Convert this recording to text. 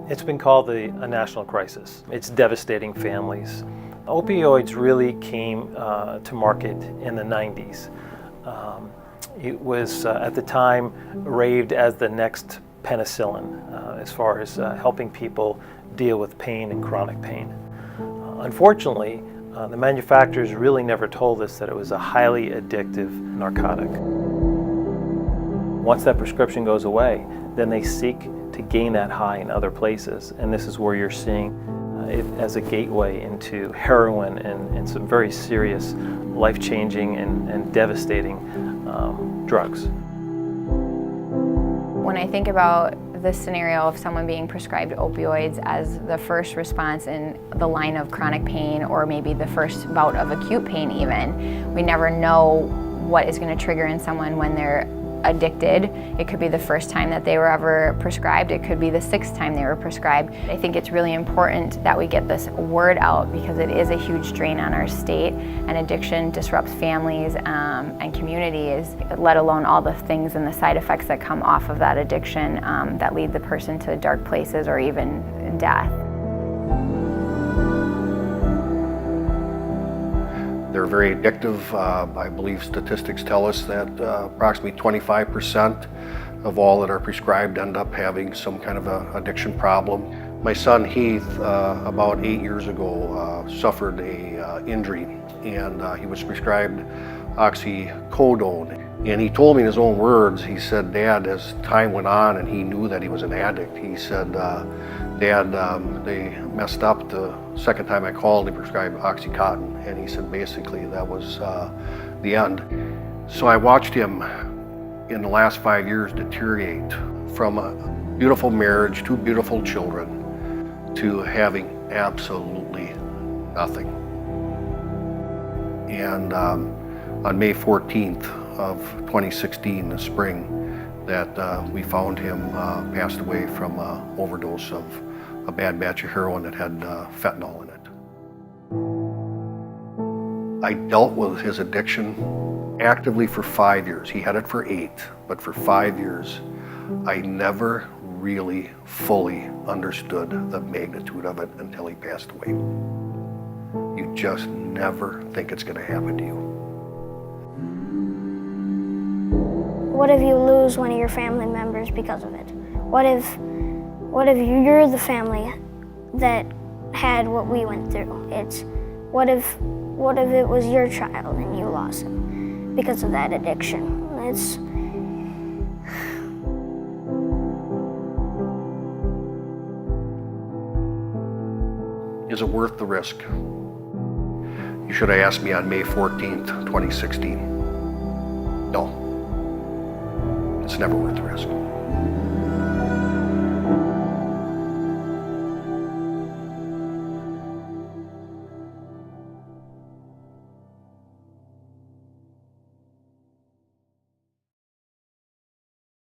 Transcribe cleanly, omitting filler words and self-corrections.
It's been called a national crisis. It's devastating families. Opioids really came to market in the 90s. It was at the time raved as the next penicillin as far as helping people deal with pain and chronic pain. Unfortunately, the manufacturers really never told us that it was a highly addictive narcotic. Once that prescription goes away, then they seek to gain that high in other places, and this is where you're seeing it as a gateway into heroin and some very serious, life-changing and devastating drugs. When I think about the scenario of someone being prescribed opioids as the first response in the line of chronic pain, or maybe the first bout of acute pain even, we never know what is going to trigger in someone when they're addicted. It could be the first time that they were ever prescribed. It could be the sixth time they were prescribed. I think it's really important that we get this word out because it is a huge drain on our state, and addiction disrupts families and communities, let alone all the things and the side effects that come off of that addiction that lead the person to dark places or even death. They're very addictive. I believe statistics tell us that approximately 25% of all that are prescribed end up having some kind of an addiction problem. My son Heath, about 8 years ago, suffered a injury, and he was prescribed oxycodone. And he told me in his own words, he said, "Dad, as time went on and he knew that he was an addict, he said, Dad, they messed up the second time I called, they prescribed Oxycontin." And he said basically that was the end. So I watched him in the last 5 years deteriorate from a beautiful marriage, 2 beautiful children, to having absolutely nothing. And on May 14th of 2016, the spring, that we found him passed away from an overdose of a bad batch of heroin that had fentanyl in it. I dealt with his addiction actively for 5 years. He had it for 8, but for 5 years, I never really fully understood the magnitude of it until he passed away. You just never think it's going to happen to you. What if you lose one of your family members because of it? What if you're the family that had what we went through? What if it was your child and you lost him because of that addiction? Is it worth the risk? You should have asked me on May 14th, 2016. No. It's never worth the risk.